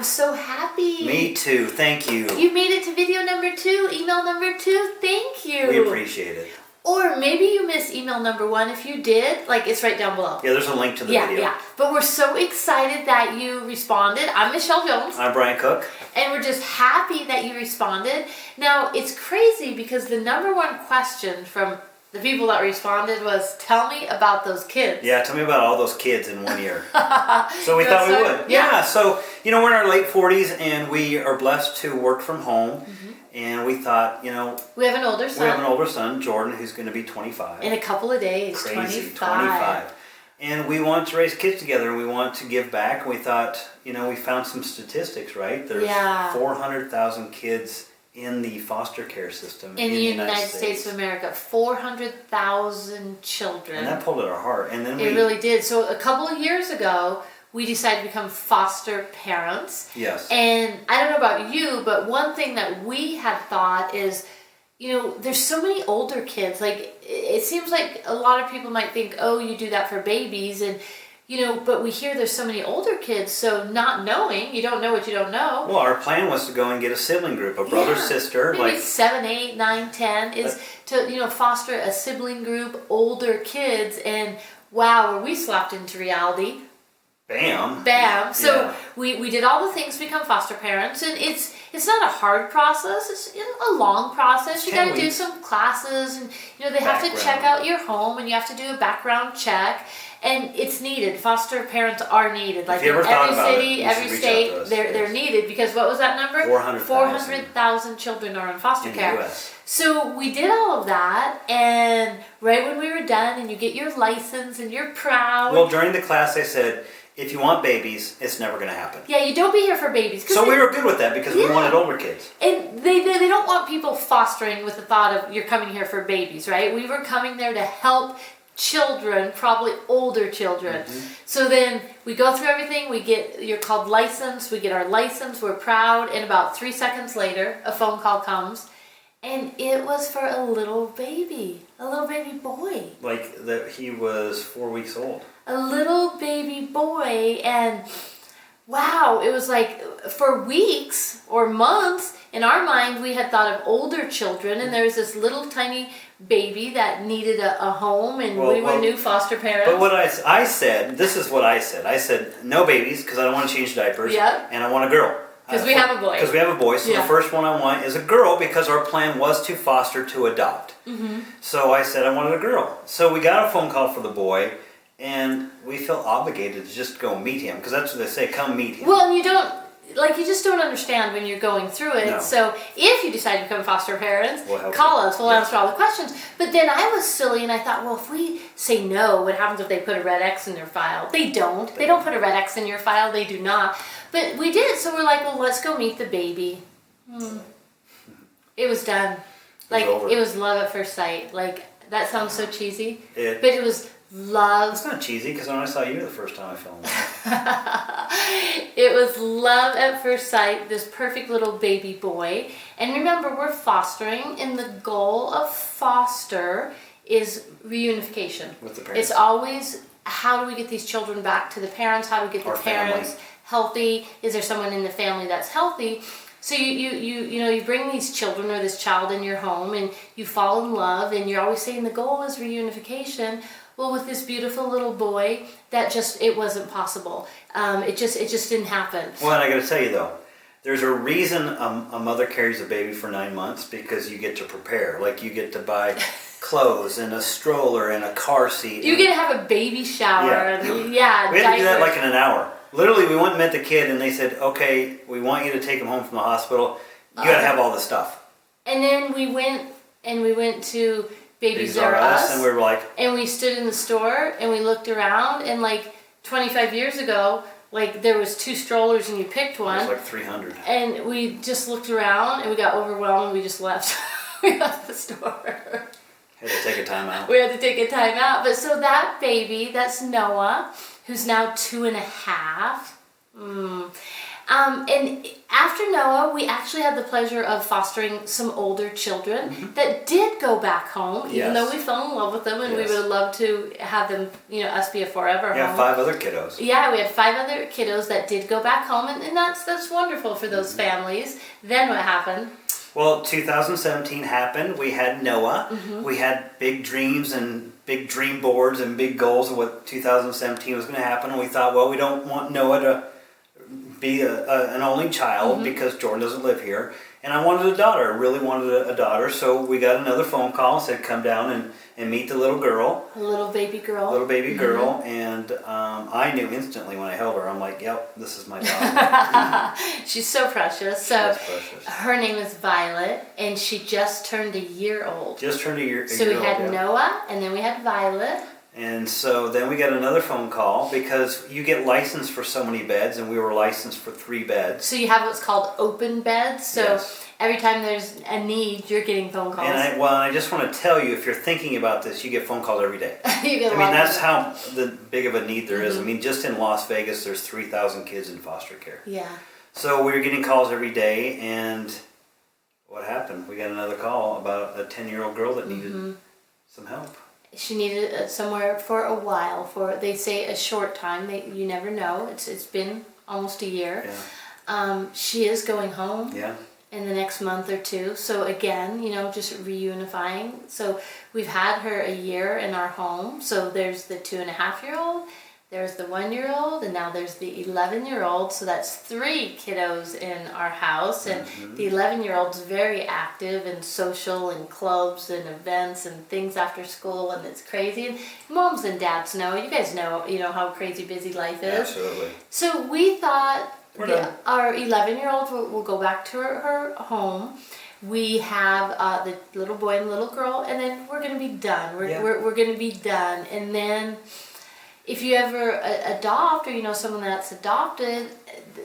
I'm so happy. Me too. Thank you. You made it to video number 2, email number 2. Thank you. We appreciate it. Or maybe you missed email number 1. If you did, it's right down below. Yeah, there's a link to the video. Yeah. But we're so excited that you responded. I'm Michelle Jones. I'm Brian Cook. And we're just happy that you responded. Now, it's crazy because the number 1 question from the people that responded was, tell me about those kids. Yeah, tell me about all those kids in 1 year. So we thought we would. Yeah. So, we're in our late 40s and we are blessed to work from home. Mm-hmm. And we thought, we have an older son. We have an older son, Jordan, who's going to be 25. In a couple of days. Crazy, 25. And we want to raise kids together and we want to give back. And we thought, we found some statistics, right? There's 400,000 kids in the foster care system in the United States of America. 400,000 children. And that pulled at our heart. And then it really did. So a couple of years ago, we decided to become foster parents. Yes. And I don't know about you, but one thing that we had thought is, there's so many older kids. It seems like a lot of people might think, oh, you do that for babies. And, but we hear there's so many older kids. So not knowing, you don't know what you don't know. Well, our plan was to go and get a sibling group, a brother, sister. Maybe 7, 8, 9, 10 is to, foster a sibling group, older kids. And wow, were we slapped into reality. Bam. So we did all the things to become foster parents, and it's not a hard process. It's a long process. You got to do some classes, and they have to check out your home, and you have to do a background check, and it's needed. Foster parents are needed. If you ever thought about city, every state, they're needed because what was that number? 400,000 children are in foster care. The US. So we did all of that, and right when we were done, and you get your license, and you're proud. Well, during the class, I said, if you want babies, it's never going to happen. Yeah, you don't be here for babies. So we were good with that because we wanted older kids. And they don't want people fostering with the thought of you're coming here for babies, right? We were coming there to help children, probably older children. Mm-hmm. So then we go through everything. You're called licensed. We get our license. We're proud. And about 3 seconds later, a phone call comes. And it was for a little baby boy. He was 4 weeks old. A little baby boy, and wow, it was for weeks or months, in our mind, we had thought of older children, and there was this little tiny baby that needed a home, and we were new foster parents. But what I said, this is what I said. I said, no babies, because I don't want to change diapers, and I want a girl. Because we have a boy. Because we have a boy, so the first one I want is a girl because our plan was to foster to adopt. Mm-hmm. So I said I wanted a girl. So we got a phone call for the boy, and we felt obligated to just go meet him because that's what they say, come meet him. Well, and you just don't understand when you're going through it. No. So if you decide to become foster parents, call us. We'll answer all the questions. But then I was silly and I thought, well, if we say no, what happens if they put a red X in their file? They don't. They don't put a red X in your file. They do not. But we did. So we're like, well, let's go meet the baby. It was done. It was love at first sight. That sounds so cheesy. But it was love. It's not cheesy because when I saw you the first time I fell in love. It was love at first sight, this perfect little baby boy. And remember, we're fostering, and the goal of foster is reunification. With the parents. It's always, how do we get these children back to the parents? How do we get the parents healthy? Is there someone in the family that's healthy? So you bring these children or this child in your home, and you fall in love, and you're always saying the goal is reunification. Well, with this beautiful little boy, it wasn't possible. It just didn't happen. Well, and I got to tell you though, there's a reason a mother carries a baby for 9 months because you get to prepare. You get to buy clothes and a stroller and a car seat. You get to have a baby shower. We had to do that in an hour. Literally, we went and met the kid, and they said, "Okay, we want you to take him home from the hospital. You got to have all this stuff." And then we went to Babies R Us, and we were and we stood in the store, and we looked around, and 25 years ago, there was 2 strollers, and you picked one. It was 300. And we just looked around, and we got overwhelmed, and we just left. We left the store. Had to take a time out. We had to take a time out. But so that baby, that's Noah, who's now 2.5. And after Noah, we actually had the pleasure of fostering some older children that did go back home, even though we fell in love with them, and we would have loved to have them, us be a forever home. Yeah, 5 other kiddos. Yeah, we had 5 other kiddos that did go back home, and that's wonderful for those families. Then what happened? Well, 2017 happened. We had Noah. We had big dreams and big dream boards and big goals of what 2017 was going to happen. And we thought, well, we don't want Noah to be an only child because Jordan doesn't live here. And I wanted a daughter, really wanted a daughter. So we got another phone call and said, come down and meet the little girl. A little baby girl. Little baby girl. And I knew instantly when I held her, I'm like, yep, this is my daughter. She's so precious. So precious. Her name is Violet, and she just turned a year old. Just turned a year old. So we had Noah, and then we had Violet. And so then we got another phone call because you get licensed for so many beds, and we were licensed for 3 beds. So you have what's called open beds. So every time there's a need, you're getting phone calls. And I just want to tell you, if you're thinking about this, you get phone calls every day. You get that's how big of a need there is. I mean, just in Las Vegas, there's 3,000 kids in foster care. Yeah. So we were getting calls every day, and what happened? We got another call about a 10-year-old girl that needed some help. She needed somewhere for a while. They say a short time. You never know. It's been almost a year. Yeah. She is going home. Yeah. In the next month or 2. So again, just reunifying. So we've had her a year in our home. So there's the 2.5-year-old, there's the 1-year-old, and now there's the 11-year-old. So that's 3 kiddos in our house. And the 11-year-old's very active and social and clubs and events and things after school, and it's crazy. And moms and dads know. You guys know, how crazy busy life is. Absolutely. So we thought our 11-year-old will go back to her home. We have the little boy and little girl, and then we're going to be done. We're going to be done. And then if you ever adopt, or someone that's adopted,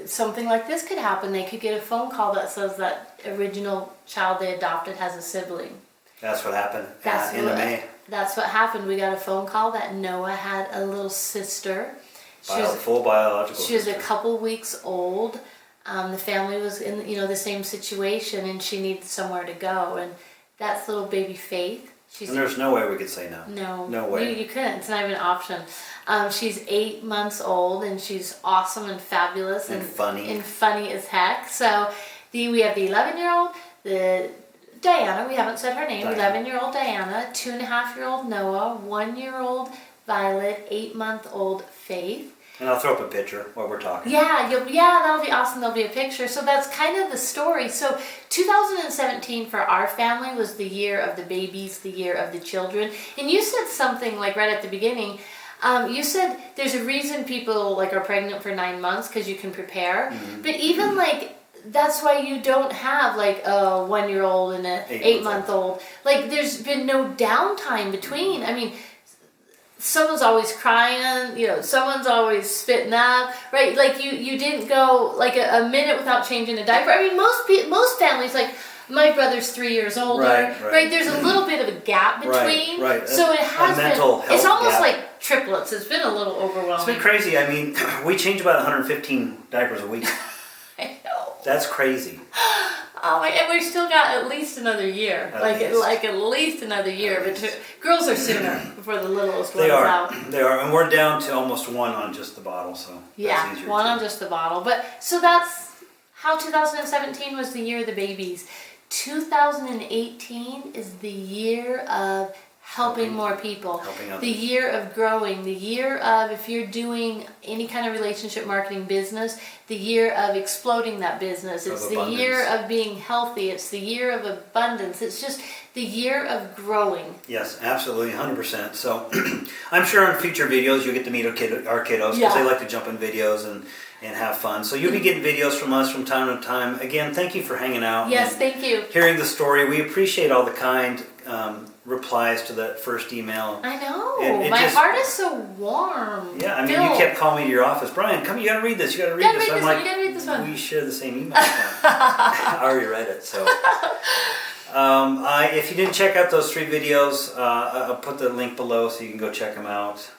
something like this could happen. They could get a phone call that says that original child they adopted has a sibling. That's what happened in May. That's what happened. We got a phone call that Noah had a little sister. Full biological She was sister. a couple weeks old. The family was in the same situation, and she needed somewhere to go. And that's little baby Faith. And there's no way we could say no. No way. You couldn't. It's not even an option. She's 8 months old, and she's awesome and fabulous and funny as heck. So we have the 11-year-old, the Diana. We haven't said her name. 11-year-old Diana, 2.5-year-old Noah, 1-year-old Violet, 8-month-old Faith. And I'll throw up a picture while we're talking. Yeah, that'll be awesome. There'll be a picture. So that's kind of the story. So 2017 for our family was the year of the babies, the year of the children. And you said something like right at the beginning. You said there's a reason people are pregnant for 9 months because you can prepare. But even that's why you don't have a 1-year-old and an 8-month-old. There's been no downtime between. I mean, someone's always crying, someone's always spitting up, right? You didn't go a minute without changing a diaper. I mean, most families, my brother's 3 years older, right? There's a little bit of a gap between. Right. So it has been, mental health it's almost gap. Like triplets. It's been a little overwhelming. It's been crazy. I mean, we change about 115 diapers a week. I know. That's crazy. Oh my! And we've still got at least another year. At least another year. But girls are sooner before the littlest one's out. They are, and we're down to almost 1 on just the bottle. So that's easier 1 on just the bottle. But so that's how 2017 was the year of the babies. 2018 is the year of helping more people. The year of growing. The year of, if you're doing any kind of relationship marketing business, the year of exploding that business. It's the year of being healthy. It's the year of abundance. It's just the year of growing. Yes, absolutely, 100%. So I'm sure in future videos you'll get to meet our kiddos because they like to jump in videos and have fun. So you'll be getting videos from us from time to time. Again, thank you for hanging out. Yes, thank you. Hearing the story. We appreciate all the kind replies to that first email. I know. My heart is so warm. Yeah, I mean, you kept calling me to your office. Brian, come, you gotta read this. You gotta read this. I'm like, you gotta read this one. We share the same email account. I already read it, so. If you didn't check out those 3 videos, I'll put the link below so you can go check them out.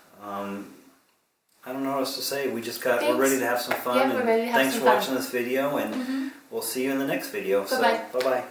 I don't know what else to say. We're Thanks. ready to have some fun. Yeah, we're ready to have thanks some for fun. watching this video, and we'll see you in the next video. Bye-bye. So, bye-bye.